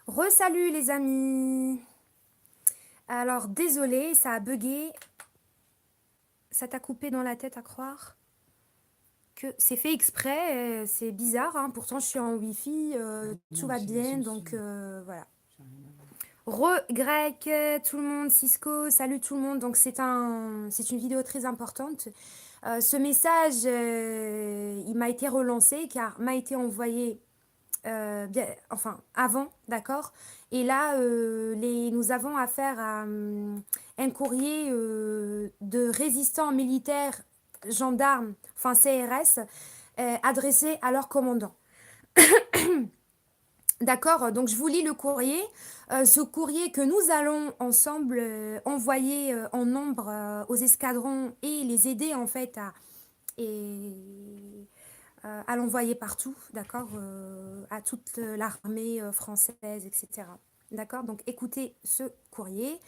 Re-salut les amis. Alors désolé, ça a bugué. Ça t'a coupé dans la tête à croire que c'est fait exprès. C'est bizarre, hein. Pourtant je suis en wifi, tout va bien, donc voilà. Re-Grec, tout le monde, Cisco, salut tout le monde. Donc c'est une vidéo très importante. Ce message, il m'a été relancé car m'a été envoyé enfin avant, d'accord. Et là, nous avons affaire à un courrier de résistants militaires, gendarmes, enfin CRS, adressé à leur commandant. D'accord, donc je vous lis le courrier. Ce courrier que nous allons ensemble envoyer en nombre aux escadrons et les aider en fait à l'envoyer partout, d'accord, à toute l'armée française, etc. D'accord, donc écoutez ce courrier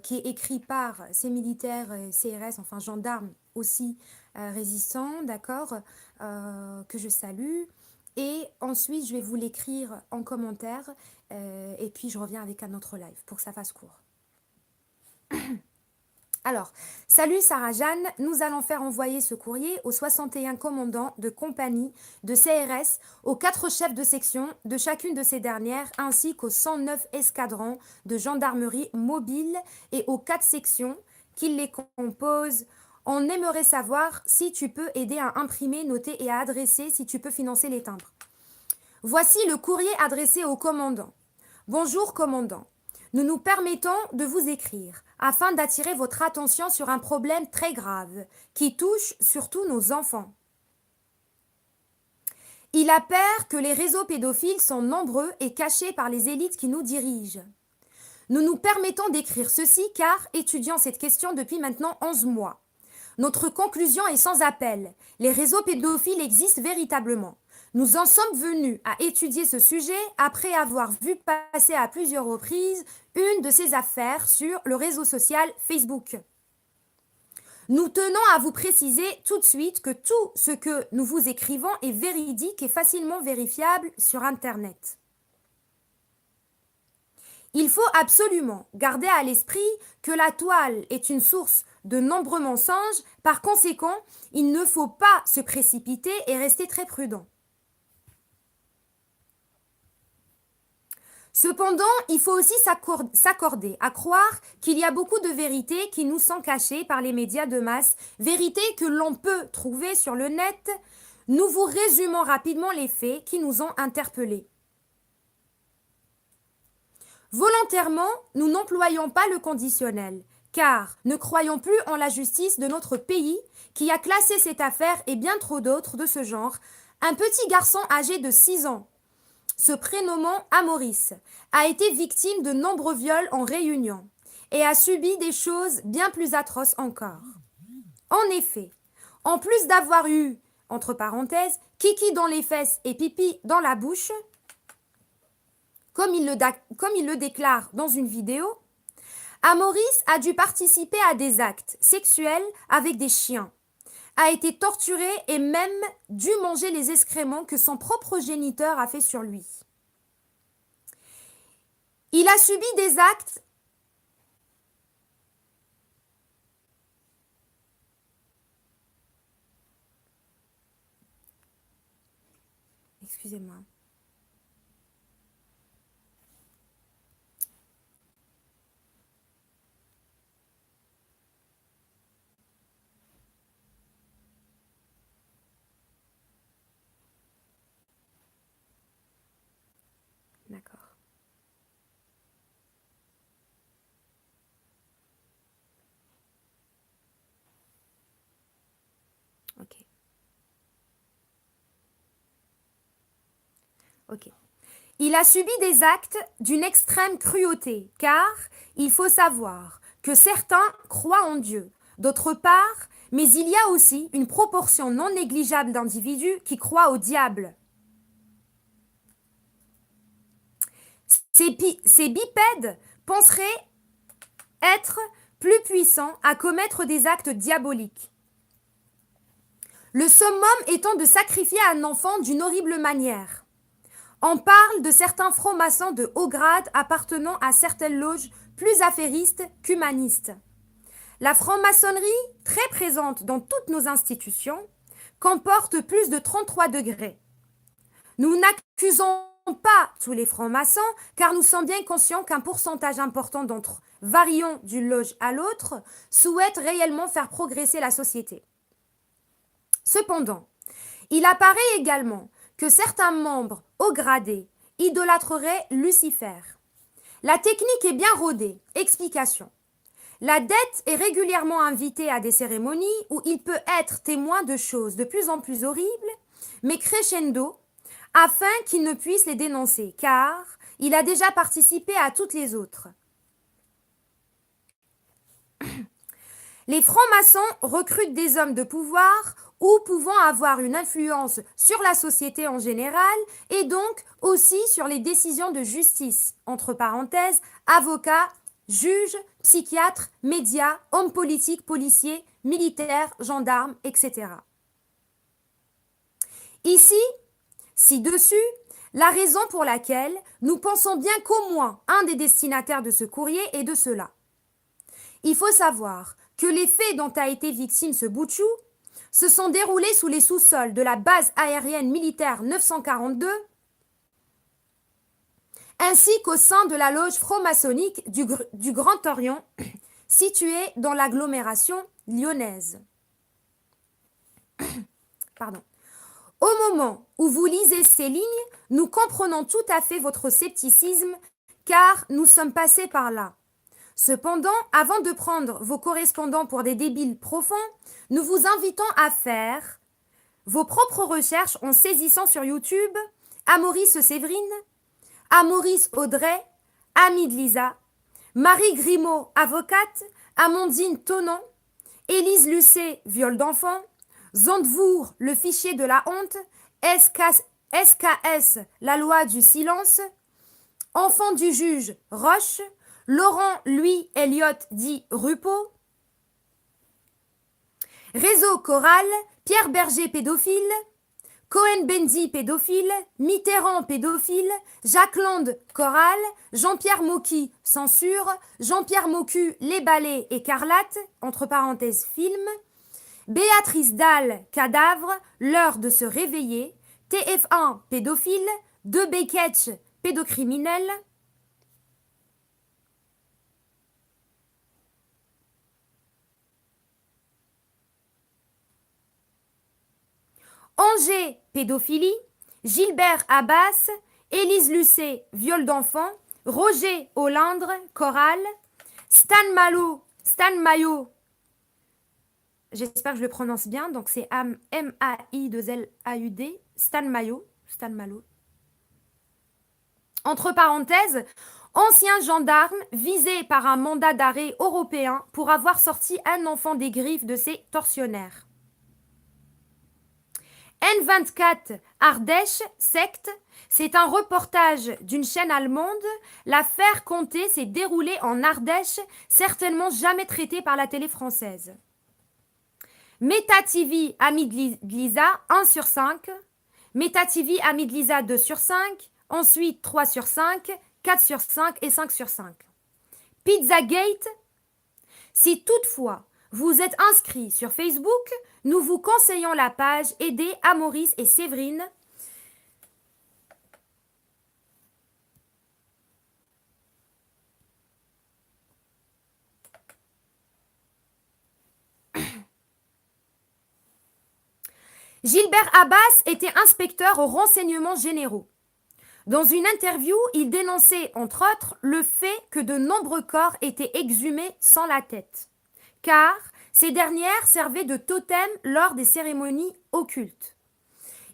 qui est écrit par ces militaires CRS, enfin gendarmes aussi résistants, d'accord, que je salue. Et ensuite, je vais vous l'écrire en commentaire et puis je reviens avec un autre live pour que ça fasse court. Alors, salut Sarah-Jeanne, nous allons faire envoyer ce courrier aux 61 commandants de compagnie de CRS, aux 4 chefs de section de chacune de ces dernières, ainsi qu'aux 109 escadrons de gendarmerie mobile et aux 4 sections qui les composent. On aimerait savoir si tu peux aider à imprimer, noter et à adresser, si tu peux financer les timbres. Voici le courrier adressé au commandant. Bonjour commandant. Nous nous permettons de vous écrire afin d'attirer votre attention sur un problème très grave qui touche surtout nos enfants. Il appert que les réseaux pédophiles sont nombreux et cachés par les élites qui nous dirigent. Nous nous permettons d'écrire ceci car, étudiant cette question depuis maintenant 11 mois, notre conclusion est sans appel. Les réseaux pédophiles existent véritablement. Nous en sommes venus à étudier ce sujet après avoir vu passer à plusieurs reprises une de ces affaires sur le réseau social Facebook. Nous tenons à vous préciser tout de suite que tout ce que nous vous écrivons est véridique et facilement vérifiable sur Internet. Il faut absolument garder à l'esprit que la toile est une source de nombreux mensonges, par conséquent, il ne faut pas se précipiter et rester très prudent. Cependant, il faut aussi s'accorder à croire qu'il y a beaucoup de vérités qui nous sont cachées par les médias de masse, vérités que l'on peut trouver sur le net. Nous vous résumons rapidement les faits qui nous ont interpellés. Volontairement, nous n'employons pas le conditionnel, car ne croyons plus en la justice de notre pays qui a classé cette affaire et bien trop d'autres de ce genre. Un petit garçon âgé de 6 ans, se prénommant Amaurice, a été victime de nombreux viols en réunion et a subi des choses bien plus atroces encore. En effet, en plus d'avoir eu, entre parenthèses, kiki dans les fesses et pipi dans la bouche, comme il le déclare dans une vidéo, Amaurice a dû participer à des actes sexuels avec des chiens, a été torturé et même dû manger les excréments que son propre géniteur a fait sur lui. Il a subi des actes Excusez-moi. D'accord. Ok. Ok. Il a subi des actes d'une extrême cruauté, car il faut savoir que certains croient en Dieu. D'autre part, mais il y a aussi une proportion non négligeable d'individus qui croient au diable. Ces bipèdes penseraient être plus puissants à commettre des actes diaboliques. Le summum étant de sacrifier un enfant d'une horrible manière. On parle de certains francs-maçons de haut grade appartenant à certaines loges plus affairistes qu'humanistes. La franc-maçonnerie, très présente dans toutes nos institutions, comporte plus de 33 degrés. Nous n'accusons pas tous les francs-maçons, car nous sommes bien conscients qu'un pourcentage important d'entre eux, variant d'une loge à l'autre, souhaitent réellement faire progresser la société. Cependant, il apparaît également que certains membres haut gradés idolâtreraient Lucifer. La technique est bien rodée. Explication. L'adepte est régulièrement invité à des cérémonies où il peut être témoin de choses de plus en plus horribles, mais crescendo, afin qu'il ne puisse les dénoncer, car il a déjà participé à toutes les autres. Les francs-maçons recrutent des hommes de pouvoir ou pouvant avoir une influence sur la société en général et donc aussi sur les décisions de justice, entre parenthèses, avocats, juges, psychiatres, médias, hommes politiques, policiers, militaires, gendarmes, etc. Ici, ci-dessus, la raison pour laquelle nous pensons bien qu'au moins un des destinataires de ce courrier est de cela. Il faut savoir que les faits dont a été victime ce Boutchou se sont déroulés sous les sous-sols de la base aérienne militaire 942 ainsi qu'au sein de la loge franc-maçonnique du Grand Orient située dans l'agglomération lyonnaise. Pardon. Au moment où vous lisez ces lignes, nous comprenons tout à fait votre scepticisme car nous sommes passés par là. Cependant, avant de prendre vos correspondants pour des débiles profonds, nous vous invitons à faire vos propres recherches en saisissant sur YouTube Amaury Séverine, Maurice Audrey, Amie de Lisa, Marie Grimaud, avocate, Amandine Tonon, Élise Lucet, viol d'enfant, Zandvour, le fichier de la honte, SKS, la loi du silence, Enfant du juge, Roche, Laurent Louis Elliott dit Rupeau, Réseau Choral, Pierre Berger pédophile, Cohen-Bendy pédophile, Mitterrand pédophile, Jacques Land Choral, Jean-Pierre Mocky censure, Jean-Pierre Mocu Les Ballets écarlates, entre parenthèses film, Béatrice Dalle cadavre, l'heure de se réveiller, TF1 pédophile, De Beketch pédocriminel, Angers, pédophilie, Gilbert Abbas, Élise Lucet, viol d'enfant, Roger Olindre, chorale, Stan Mayo, j'espère que je le prononce bien, donc c'est M-A-I-2-L-A-U-D, Stan Mayo. Entre parenthèses, ancien gendarme visé par un mandat d'arrêt européen pour avoir sorti un enfant des griffes de ses tortionnaires. N24 Ardèche, secte, c'est un reportage d'une chaîne allemande. L'affaire Comté s'est déroulée en Ardèche, certainement jamais traitée par la télé française. Meta TV, Ami de Lisa, 1 sur 5. Meta TV, Ami de Lisa, 2 sur 5. Ensuite, 3 sur 5, 4 sur 5 et 5 sur 5. Pizzagate, si toutefois vous êtes inscrit sur Facebook, nous vous conseillons la page Aider Maurice et Séverine. Gilbert Abbas était inspecteur aux renseignements généraux. Dans une interview, il dénonçait, entre autres, le fait que de nombreux corps étaient exhumés sans la tête, car ces dernières servaient de totem lors des cérémonies occultes.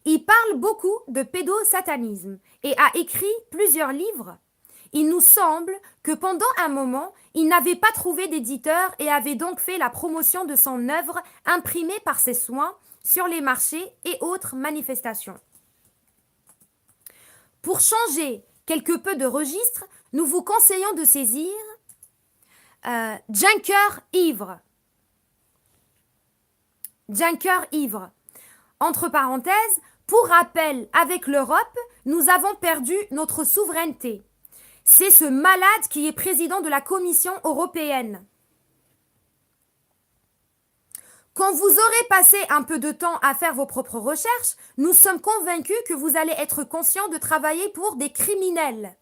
Il parle beaucoup de pédosatanisme et a écrit plusieurs livres. Il nous semble que pendant un moment, il n'avait pas trouvé d'éditeur et avait donc fait la promotion de son œuvre imprimée par ses soins sur les marchés et autres manifestations. Pour changer quelque peu de registre, nous vous conseillons de saisir Junker ivre. Junker ivre. Entre parenthèses, pour rappel, avec l'Europe, nous avons perdu notre souveraineté. C'est ce malade qui est président de la Commission européenne. Quand vous aurez passé un peu de temps à faire vos propres recherches, nous sommes convaincus que vous allez être conscient de travailler pour des criminels.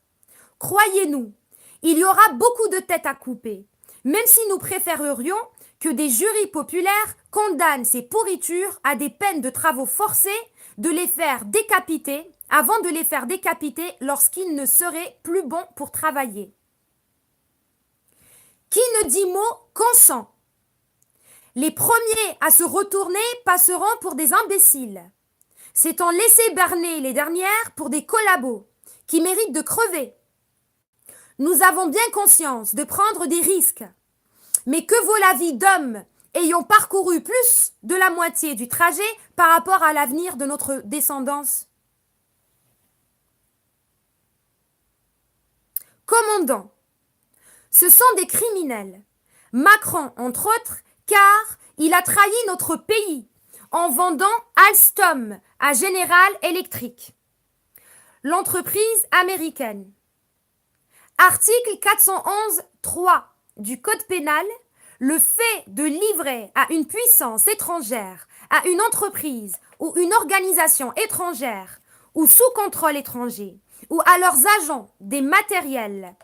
Croyez-nous, il y aura beaucoup de têtes à couper, même si nous préférerions que des jurys populaires condamnent ces pourritures à des peines de travaux forcés, de les faire décapiter, avant de les faire décapiter lorsqu'ils ne seraient plus bons pour travailler. Qui ne dit mot consent. Les premiers à se retourner passeront pour des imbéciles. C'est en laisser berner les dernières pour des collabos qui méritent de crever. Nous avons bien conscience de prendre des risques. Mais que vaut la vie d'hommes ayant parcouru plus de la moitié du trajet par rapport à l'avenir de notre descendance? Commandant, ce sont des criminels. Macron, entre autres, car il a trahi notre pays en vendant Alstom à General Electric, l'entreprise américaine. Article 411.3 du Code pénal, le fait de livrer à une puissance étrangère, à une entreprise ou une organisation étrangère ou sous contrôle étranger, ou à leurs agents des matériels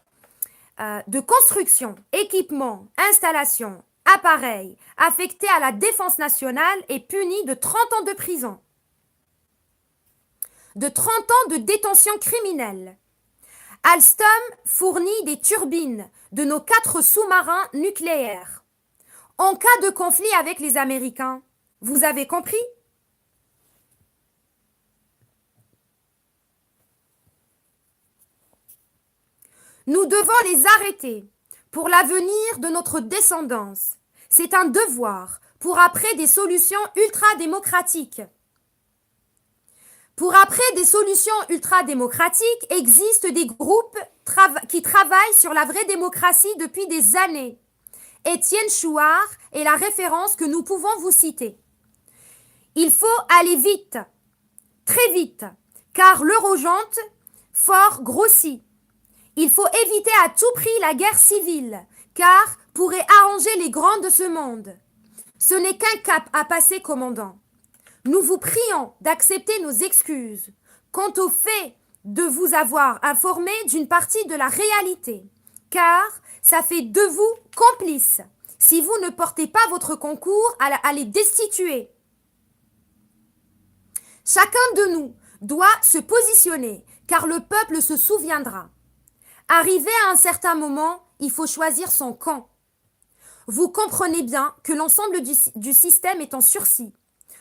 de construction, équipements, installations, appareils affectés à la défense nationale est puni de 30 ans de prison, de 30 ans de détention criminelle. Alstom fournit des turbines de nos 4 sous-marins nucléaires. En cas de conflit avec les Américains, vous avez compris? Nous devons les arrêter pour l'avenir de notre descendance. C'est un devoir pour après des solutions ultra-démocratiques. Pour après des solutions ultra-démocratiques, existent des groupes qui travaillent sur la vraie démocratie depuis des années. Étienne Chouard est la référence que nous pouvons vous citer. Il faut aller vite, très vite, car l'urgente fort grossit. Il faut éviter à tout prix la guerre civile, car pourrait arranger les grands de ce monde. Ce n'est qu'un cap à passer, commandant. Nous vous prions d'accepter nos excuses quant au fait de vous avoir informé d'une partie de la réalité, car ça fait de vous complices si vous ne portez pas votre concours à les destituer. Chacun de nous doit se positionner, car le peuple se souviendra. Arrivé à un certain moment, il faut choisir son camp. Vous comprenez bien que l'ensemble du système est en sursis.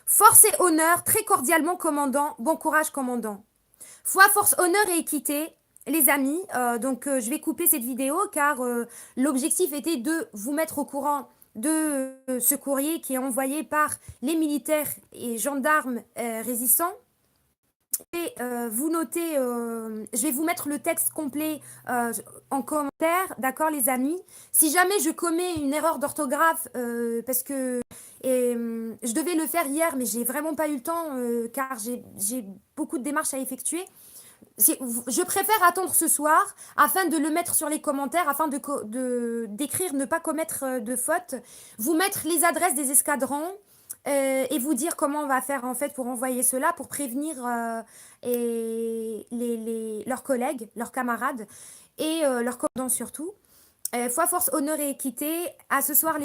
Force et honneur, très cordialement, commandant. Bon courage, commandant. Foi, force, honneur et équité, les amis. Je vais couper cette vidéo car l'objectif était de vous mettre au courant de ce courrier qui est envoyé par les militaires et gendarmes résistants. Et vous notez, je vais vous mettre le texte complet en commentaire, d'accord les amis. Si jamais je commets une erreur d'orthographe, parce que je devais le faire hier, mais j'ai vraiment pas eu le temps, car j'ai beaucoup de démarches à effectuer. Je préfère attendre ce soir afin de le mettre sur les commentaires, afin d'écrire, ne pas commettre de fautes, vous mettre les adresses des escadrons, et vous dire comment on va faire en fait pour envoyer cela, pour prévenir leurs collègues, leurs camarades et leurs commandants surtout. Foi, force, honneur et équité. À ce soir les